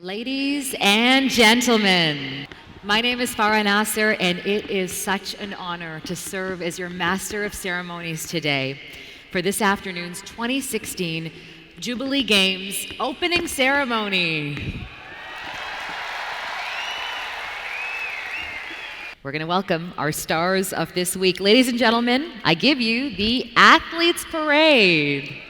Ladies and gentlemen, my name is Farah Nasser, and it is such an honor to serve as your Master of Ceremonies today for this afternoon's 2016 Jubilee Games opening ceremony. We're going to welcome our stars of this week. Ladies and gentlemen, I give you the Athletes Parade.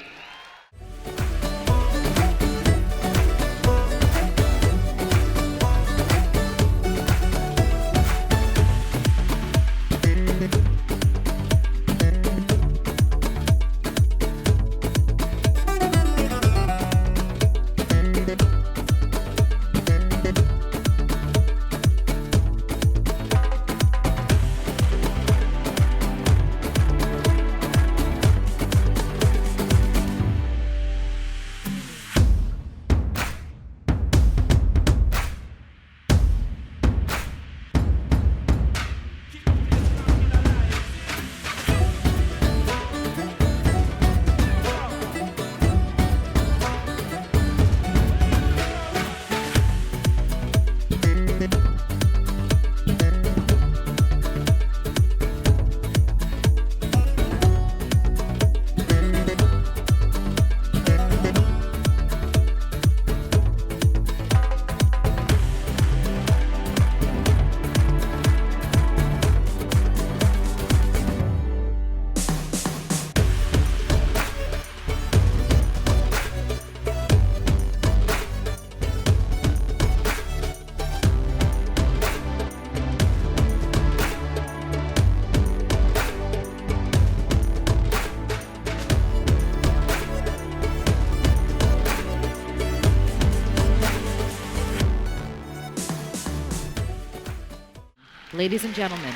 Ladies and gentlemen,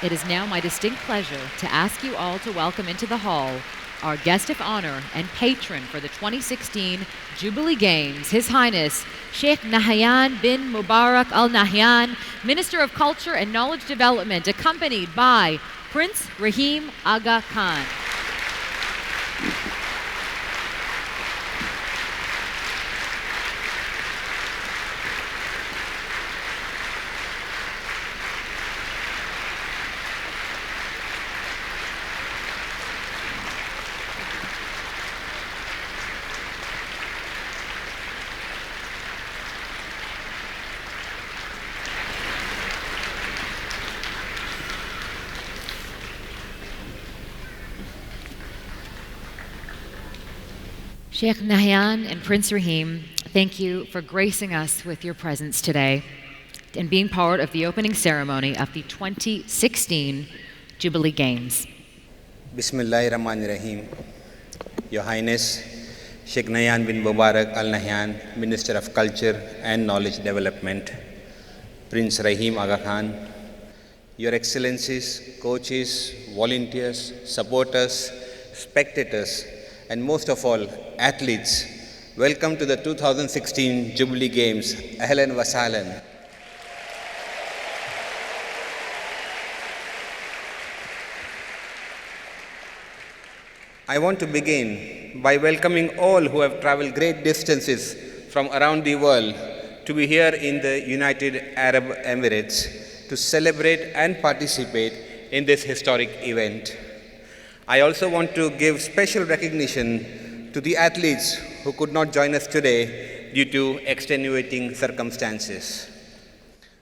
it is now my distinct pleasure to ask you all to welcome into the hall our guest of honor and patron for the 2016 Jubilee Games, His Highness Sheikh Nahyan bin Mubarak Al Nahyan, Minister of Culture and Knowledge Development, accompanied by Prince Rahim Aga Khan. Sheikh Nahyan and Prince Rahim, thank you for gracing us with your presence today and being part of the opening ceremony of the 2016 Jubilee Games. Bismillahirrahmanirrahim. Your Highness, Sheikh Nahyan bin Mubarak Al Nahyan, Minister of Culture and Knowledge Development, Prince Rahim Aga Khan, Your Excellencies, coaches, volunteers, supporters, spectators, and most of all, athletes, welcome to the 2016 Jubilee Games. Ahlan wa sahlan. I want to begin by welcoming all who have traveled great distances from around the world to be here in the United Arab Emirates to celebrate and participate in this historic event. I also want to give special recognition to the athletes who could not join us today due to extenuating circumstances.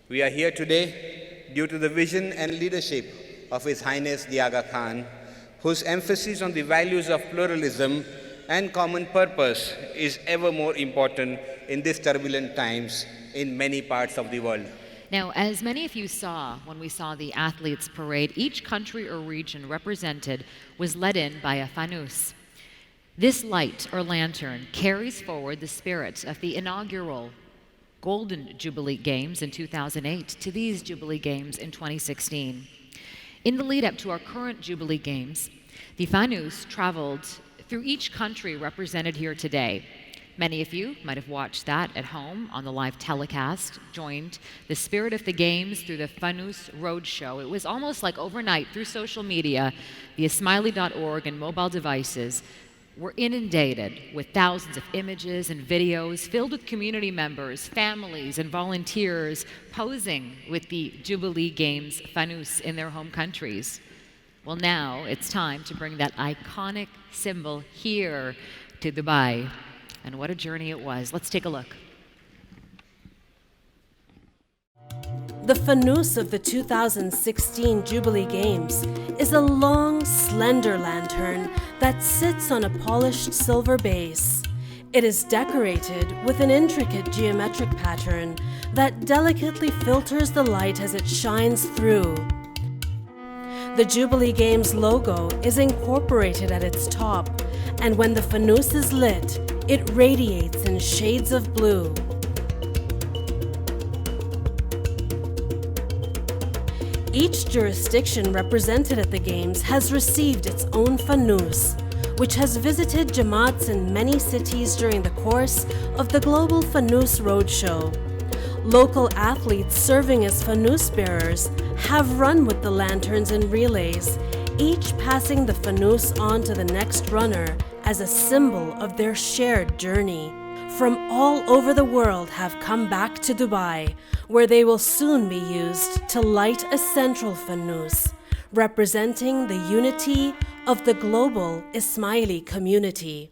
We are here today due to the vision and leadership of His Highness the Aga Khan, whose emphasis on the values of pluralism and common purpose is ever more important in these turbulent times in many parts of the world. Now, as many of you saw when we saw the Athletes Parade, each country or region represented was led in by a Fanus. This light or lantern carries forward the spirit of the inaugural Golden Jubilee Games in 2008 to these Jubilee Games in 2016. In the lead up to our current Jubilee Games, the Fanus traveled through each country represented here today. Many of you might have watched that at home on the live telecast, joined the spirit of the games through the Fanus roadshow. It was almost like overnight through social media, via smiley.org and mobile devices. We're inundated with thousands of images and videos filled with community members, families, and volunteers posing with the Jubilee Games Fanus in their home countries. Well, now it's time to bring that iconic symbol here to Dubai. And what a journey it was. Let's take a look. The Fanus of the 2016 Jubilee Games is a long, slender lantern that sits on a polished silver base. It is decorated with an intricate geometric pattern that delicately filters the light as it shines through. The Jubilee Games logo is incorporated at its top, and when the Fanus is lit, it radiates in shades of blue. Each jurisdiction represented at the Games has received its own Fanus, which has visited Jamaats in many cities during the course of the global Fanus roadshow. Local athletes serving as Fanus bearers have run with the lanterns in relays, each passing the Fanus on to the next runner as a symbol of their shared journey. From all over the world have come back to Dubai, where they will soon be used to light a central Fanus, representing the unity of the global Ismaili community.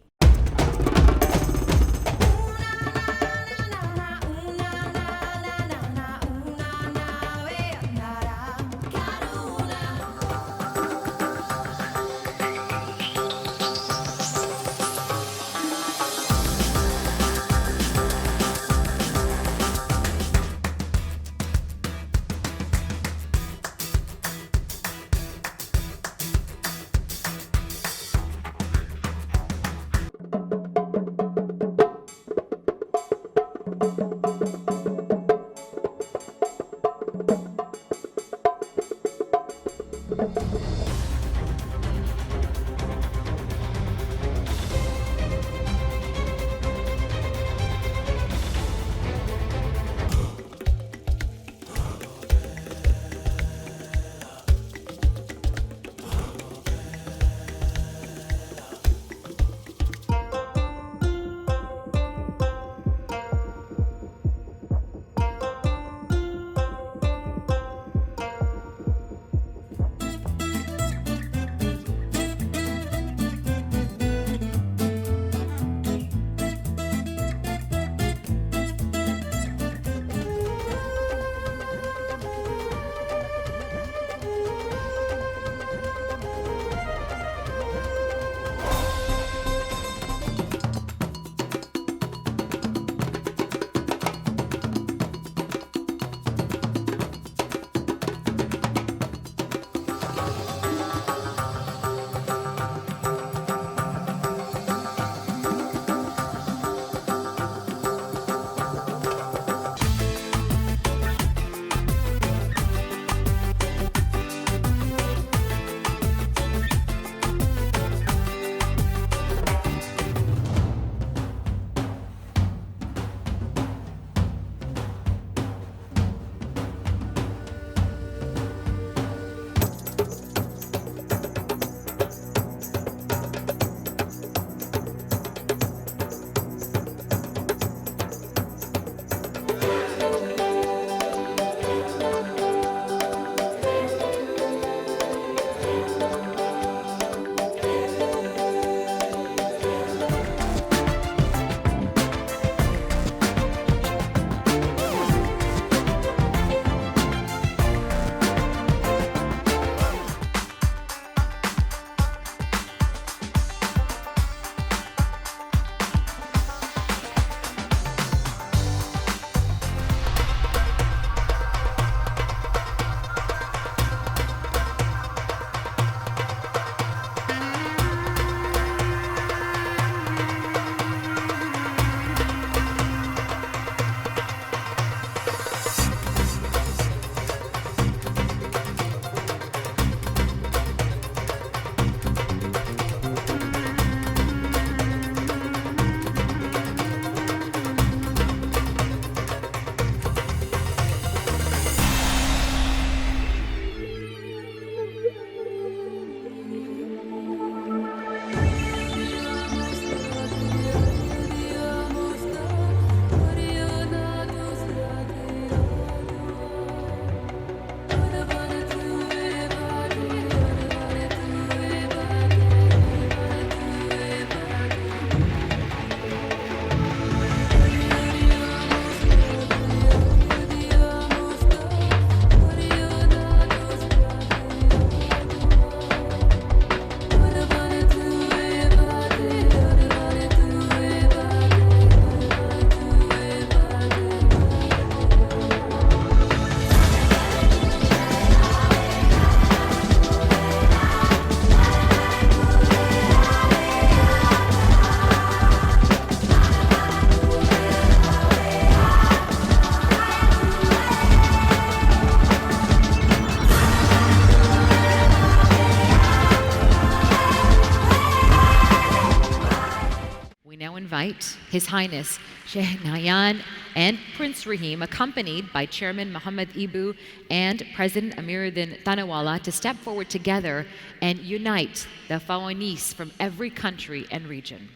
invite His Highness Sheikh Nahyan and Prince Rahim, accompanied by Chairman Mohammed Ibu and President Amiruddin Tanawala, to step forward together and unite the Fawanis from every country and region.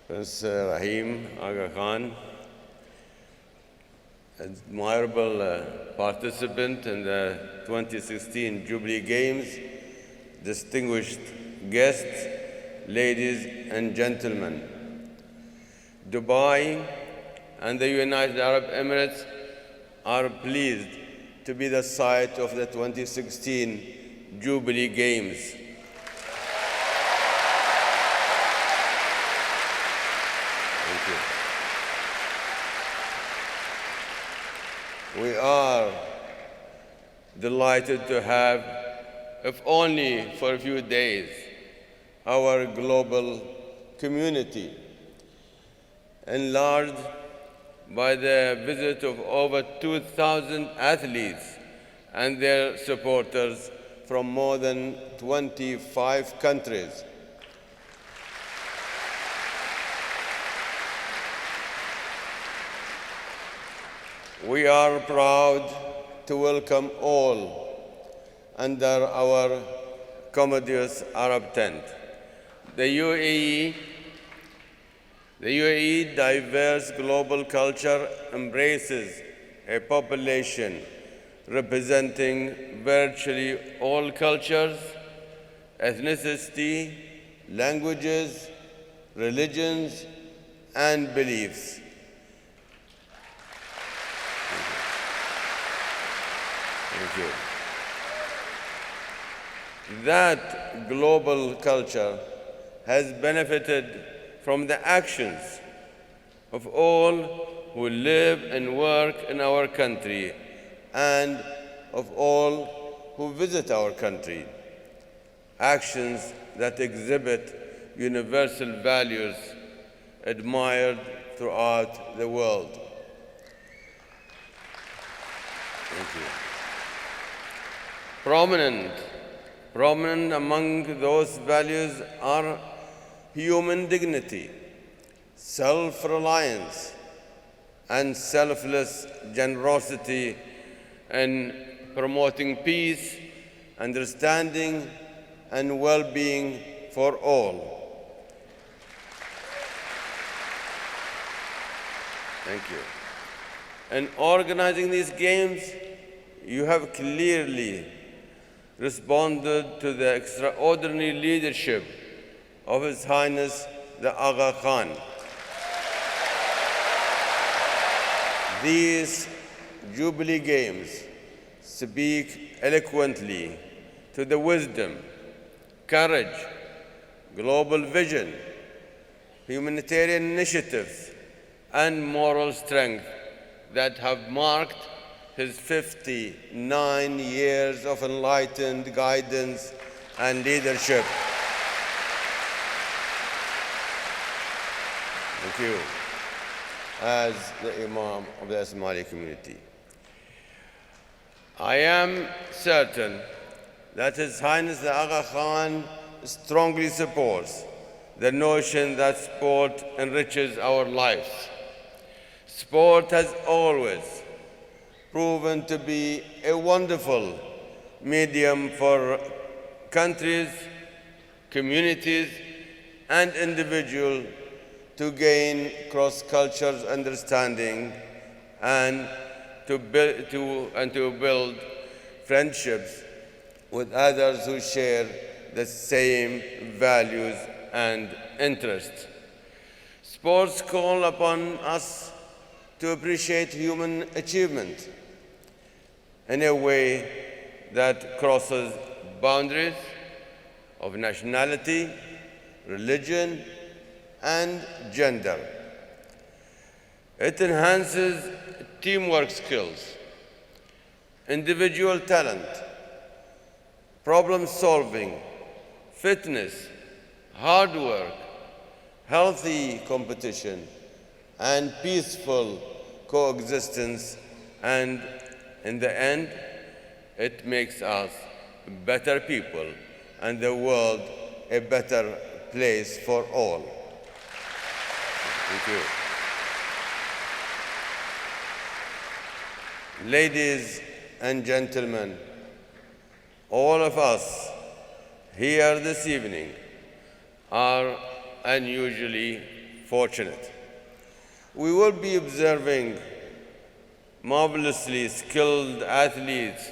Prince Rahim Aga Khan, admirable participant in the 2016 Jubilee Games, distinguished guests, ladies and gentlemen. Dubai and the United Arab Emirates are pleased to be the site of the 2016 Jubilee Games. We are delighted to have, if only for a few days, our global community, enlarged by the visit of over 2,000 athletes and their supporters from more than 25 countries. We are proud to welcome all under our commodious Arab tent. The UAE diverse global culture embraces a population representing virtually all cultures, ethnicity, languages, religions, and beliefs. Thank you. That global culture has benefited from the actions of all who live and work in our country and of all who visit our country. Actions that exhibit universal values admired throughout the world. Thank you. Prominent among those values are human dignity, self-reliance, and selfless generosity in promoting peace, understanding, and well-being for all. Thank you. In organizing these games, you have clearly responded to the extraordinary leadership of His Highness the Aga Khan. These Jubilee Games speak eloquently to the wisdom, courage, global vision, humanitarian initiatives, and moral strength that have marked his 59 years of enlightened guidance and leadership. Thank you. As the Imam of the Somali community, I am certain that His Highness the Aga Khan strongly supports the notion that sport enriches our lives. Sport has always proven to be a wonderful medium for countries, communities, and individuals to gain cross-cultural understanding and to build friendships with others who share the same values and interests. Sports call upon us to appreciate human achievement in a way that crosses boundaries of nationality, religion, and gender. It enhances teamwork skills, individual talent, problem solving, fitness, hard work, healthy competition, and peaceful coexistence, and in the end, it makes us better people and the world a better place for all. Thank you. Ladies and gentlemen, all of us here this evening are unusually fortunate. We will be observing marvelously skilled athletes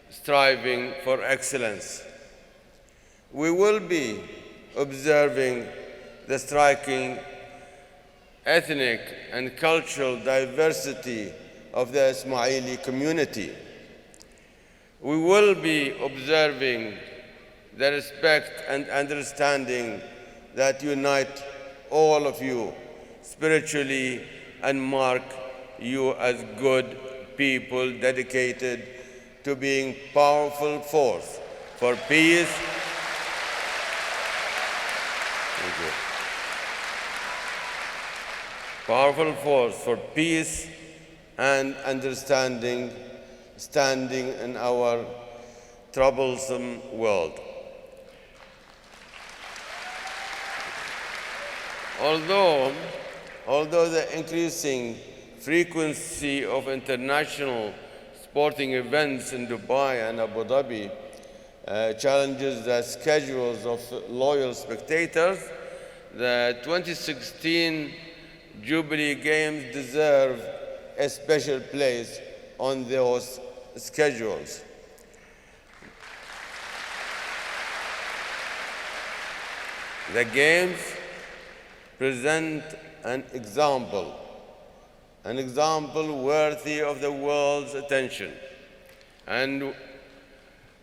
striving for excellence. We will be observing the striking ethnic and cultural diversity of the Ismaili community. We will be observing the respect and understanding that unite all of you spiritually and mark you as good people dedicated to being powerful force for peace. Thank you. Powerful force for peace and understanding, standing in our troublesome world. Although the increasing frequency of international sporting events in Dubai and Abu Dhabi challenges the schedules of loyal spectators, the 2016 Jubilee Games deserve a special place on those schedules. The Games present an example worthy of the world's attention and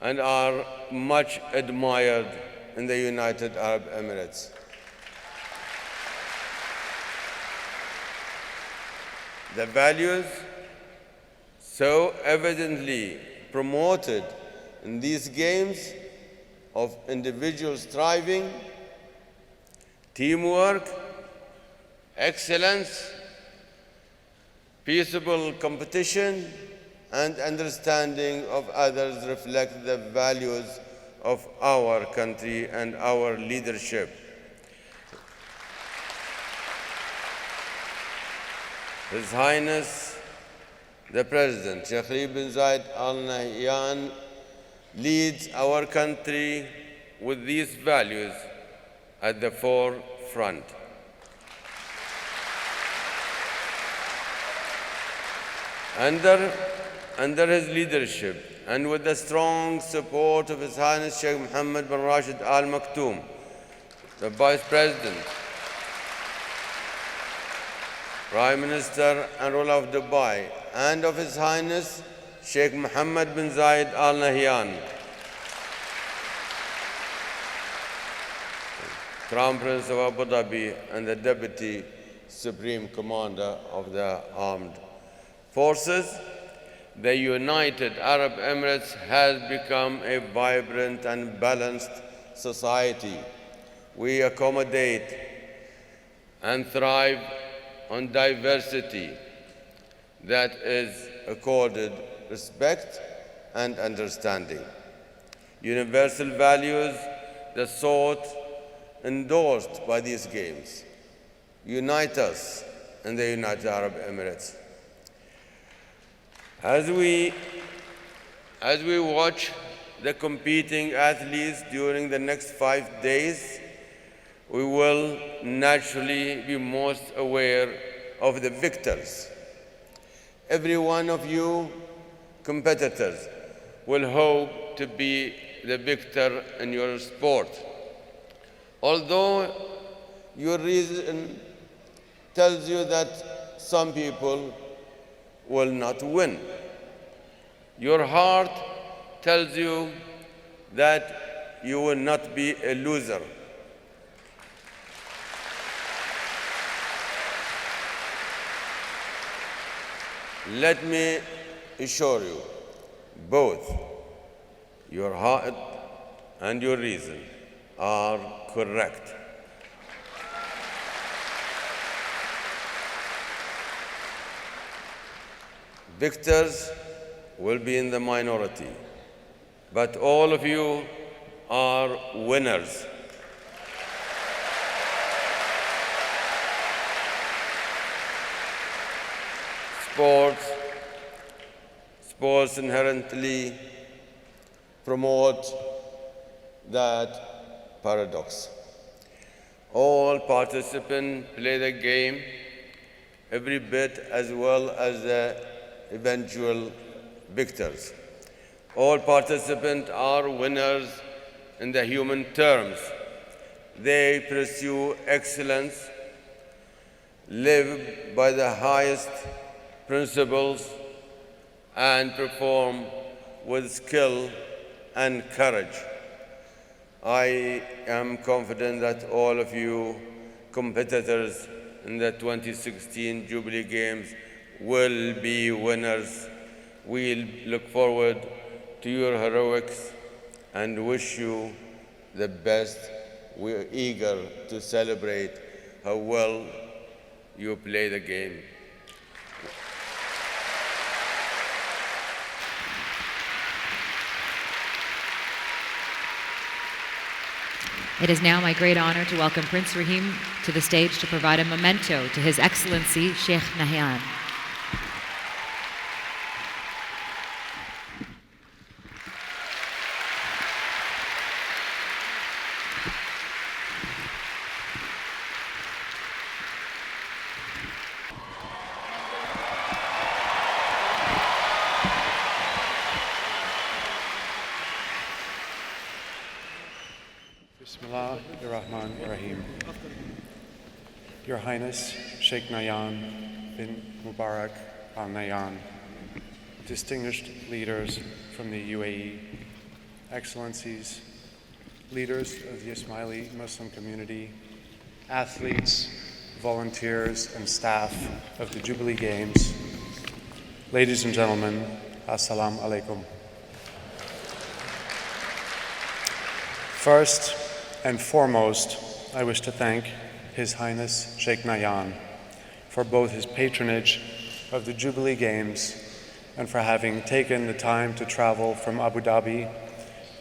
are much admired in the United Arab Emirates. The values so evidently promoted in these games of individual striving, teamwork, excellence, peaceable competition, and understanding of others reflect the values of our country and our leadership. His Highness the President, Sheikh Rahim bin Zayed Al Nahyan, leads our country with these values at the forefront. Under his leadership and with the strong support of His Highness Sheikh Mohammed bin Rashid Al Maktoum, the Vice President, Prime Minister and ruler of Dubai, and of His Highness Sheikh Mohammed bin Zayed Al Nahyan, Crown Prince of Abu Dhabi and the Deputy Supreme Commander of the Armed Forces, the United Arab Emirates has become a vibrant and balanced society. We accommodate and thrive on diversity that is accorded respect and understanding. Universal values, the sort endorsed by these games, unite us in the United Arab Emirates. As we watch the competing athletes during the next 5 days, we will naturally be most aware of the victors. Every one of you competitors will hope to be the victor in your sport. Although your reason tells you that some people will not win, your heart tells you that you will not be a loser. Let me assure you, both your heart and your reason are correct. Victors will be in the minority, but all of you are winners. Sports inherently promote that paradox. All participants play the game every bit as well as the eventual victors. All participants are winners in the human terms. They pursue excellence, live by the highest principles, and perform with skill and courage. I am confident that all of you competitors in the 2016 Jubilee Games will be winners. We look forward to your heroics and wish you the best. We're eager to celebrate how well you play the game. It is now my great honor to welcome Prince Rahim to the stage to provide a memento to His Excellency Sheikh Nahyan. Rahim. Your Highness Sheikh Nahyan bin Mubarak Al Nahyan, distinguished leaders from the UAE, Excellencies, leaders of the Ismaili Muslim community, athletes, volunteers, and staff of the Jubilee Games, ladies and gentlemen, Assalamu alaikum. First and foremost, I wish to thank His Highness Sheikh Nahyan for both his patronage of the Jubilee Games and for having taken the time to travel from Abu Dhabi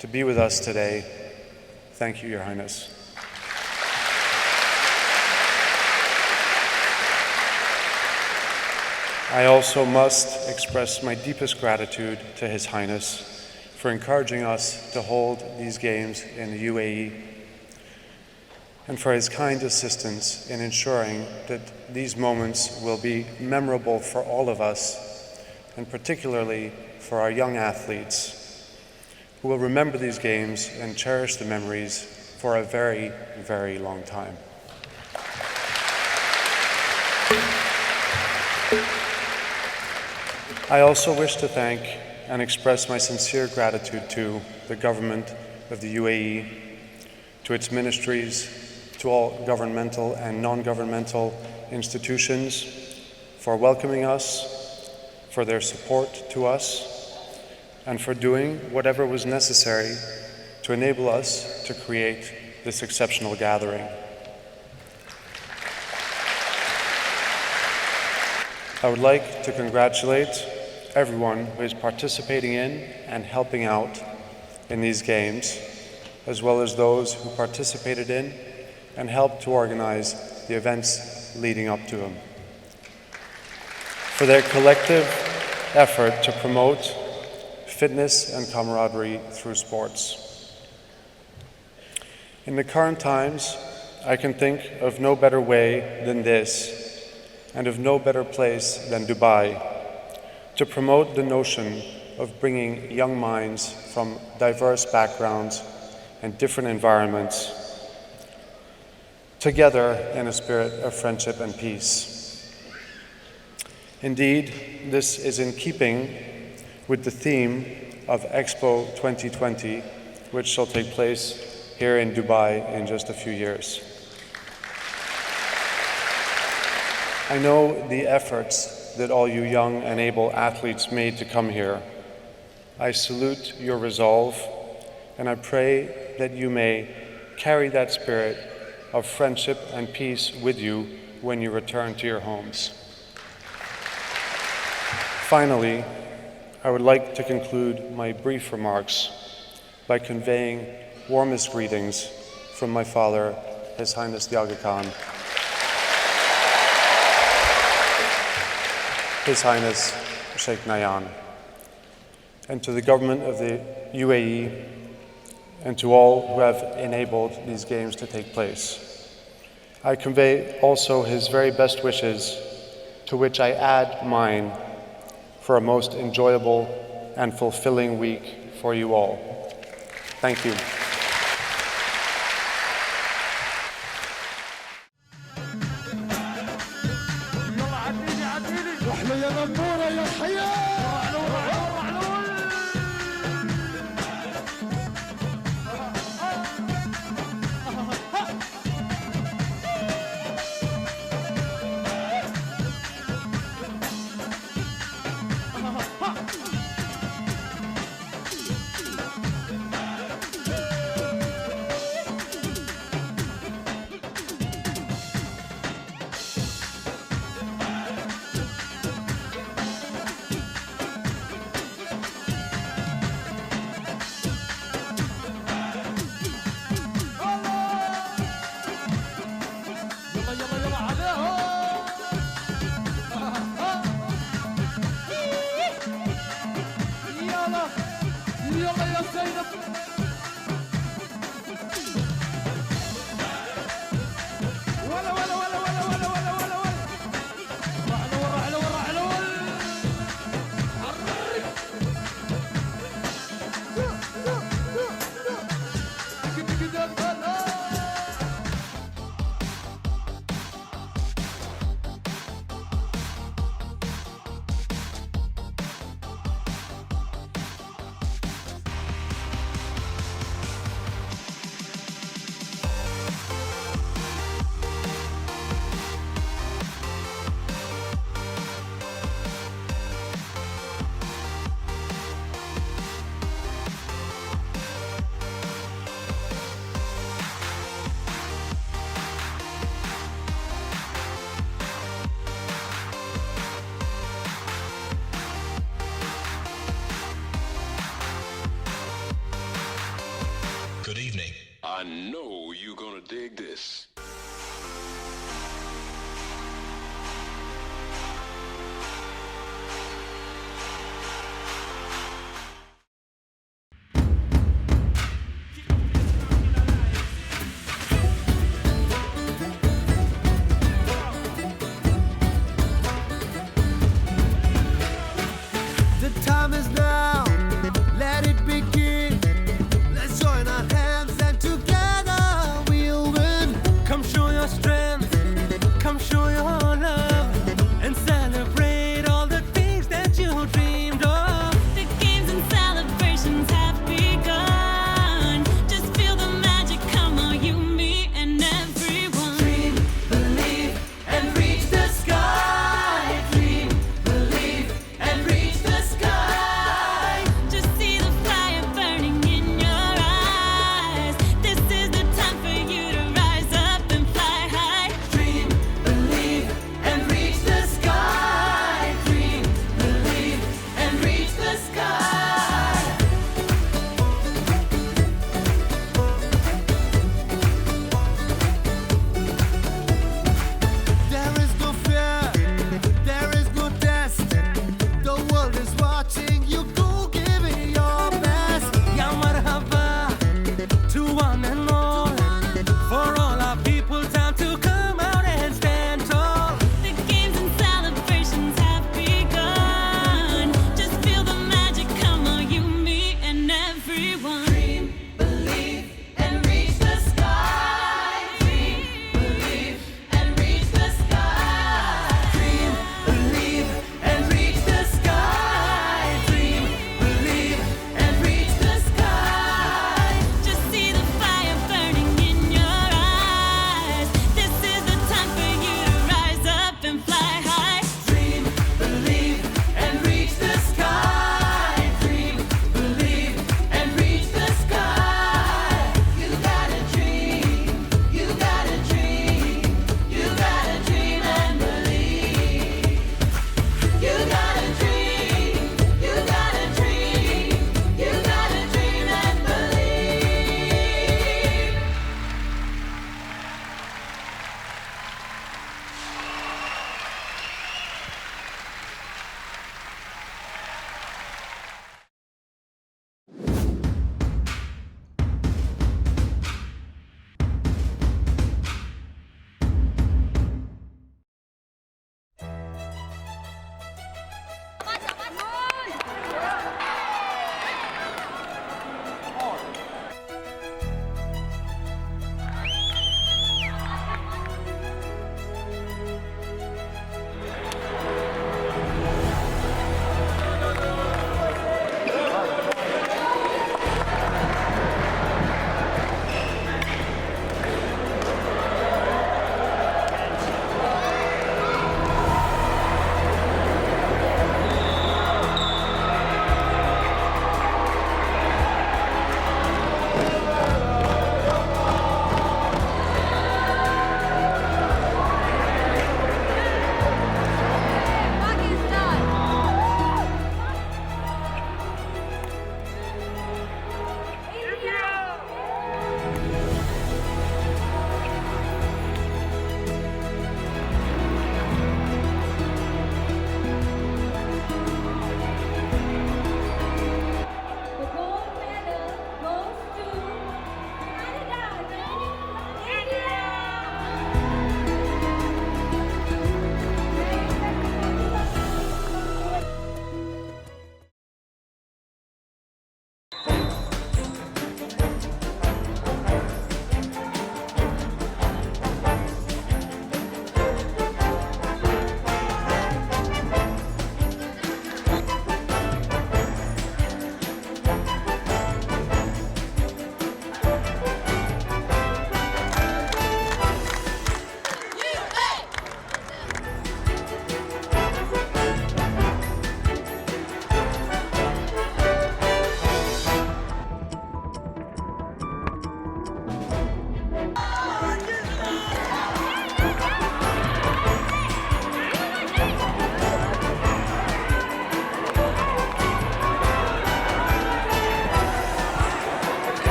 to be with us today. Thank you, Your Highness. I also must express my deepest gratitude to His Highness for encouraging us to hold these games in the UAE and for his kind assistance in ensuring that these moments will be memorable for all of us, and particularly for our young athletes, who will remember these games and cherish the memories for a very, very long time. I also wish to thank and express my sincere gratitude to the government of the UAE, to its ministries, to all governmental and non-governmental institutions for welcoming us, for their support to us, and for doing whatever was necessary to enable us to create this exceptional gathering. I would like to congratulate everyone who is participating in and helping out in these games, as well as those who participated in and helped to organize the events leading up to them, for their collective effort to promote fitness and camaraderie through sports. In the current times, I can think of no better way than this, and of no better place than Dubai, to promote the notion of bringing young minds from diverse backgrounds and different environments together in a spirit of friendship and peace. Indeed, this is in keeping with the theme of Expo 2020, which shall take place here in Dubai in just a few years. I know the efforts that all you young and able athletes made to come here. I salute your resolve, and I pray that you may carry that spirit of friendship and peace with you when you return to your homes. Finally, I would like to conclude my brief remarks by conveying warmest greetings from my father, His Highness the Aga Khan, His Highness Sheikh Nayan, and to the government of the UAE, and to all who have enabled these games to take place. I convey also his very best wishes, to which I add mine, for a most enjoyable and fulfilling week for you all. Thank you. Good evening. I know you're gonna dig this. The time is now, let it begin. Let's join our hands and together we'll win. Come show your strength.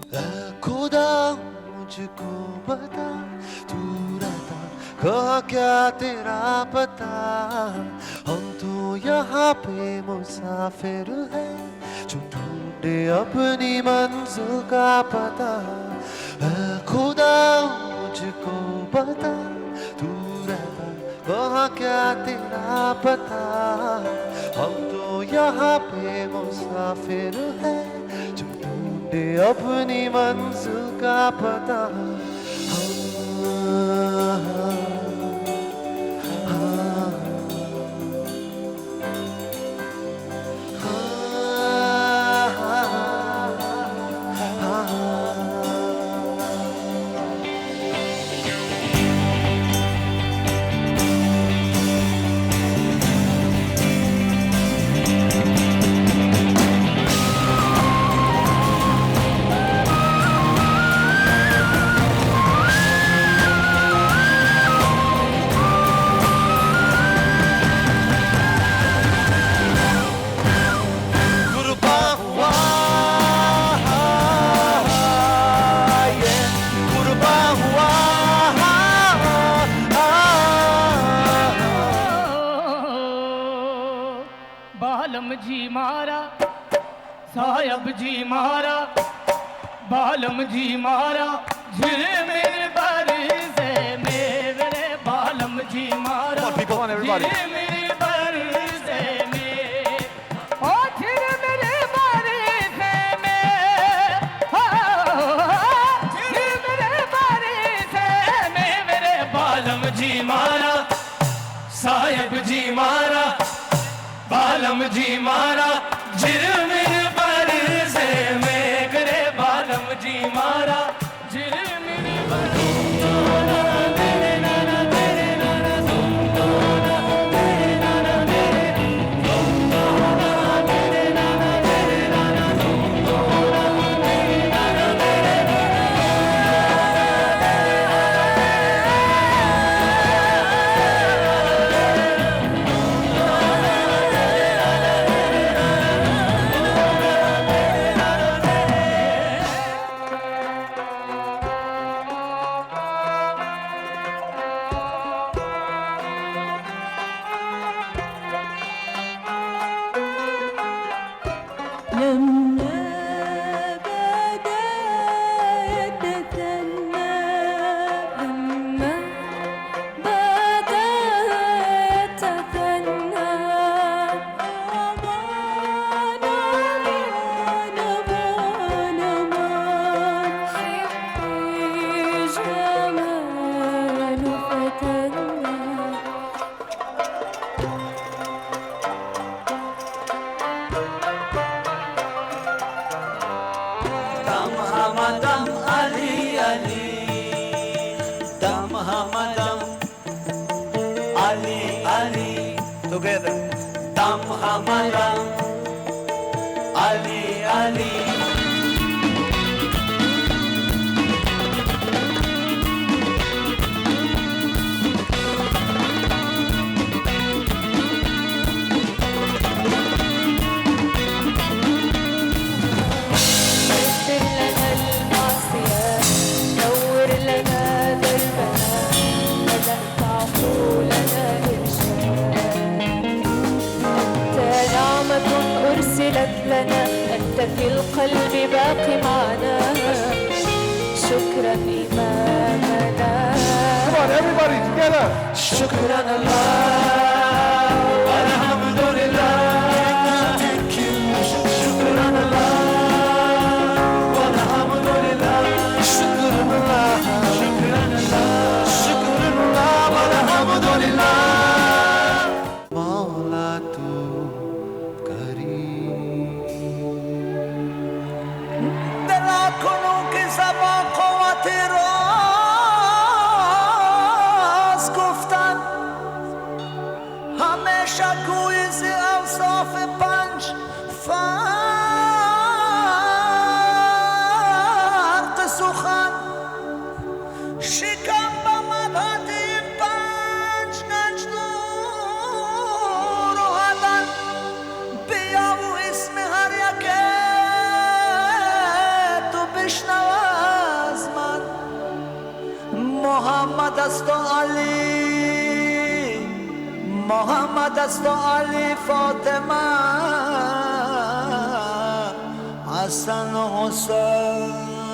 खुदा मुझको बता तू रहता कहाँ क्या तेरा पता हम तो यहाँ पे मुसाफिर हैं जो ढूंढे अपनी मंजिल का पता खुदा मुझको बता तू रहता कहाँ क्या तेरा पता हम तो यहाँ पे मुसाफिर हैं जो ढूंढे अपनी मंजिल का पता बालम जी मारा साहब जी मारा बालम जी मारा झिलमिल बरसे मेरे बालम जी मारा झिलमिल बरसे में ओ झिलमिल बरसे में झिलमिल बरसे में मेरे बालम जी मारा साहब जी मारा बालम जी मारा झिलमिल बरसे मेरे बालम जी मारा झिलमिल together Dam Hamara Ali Ali لنا أنت في القلب باقي معنا شكرا إمامنا Come on everybody together شكرا الله والحمد لله Thank you شكرا الله والحمد لله شكرا الله شكرا الله شكرا الله والحمد لله است و علی محمد است و علی فاطمه حسن و حسین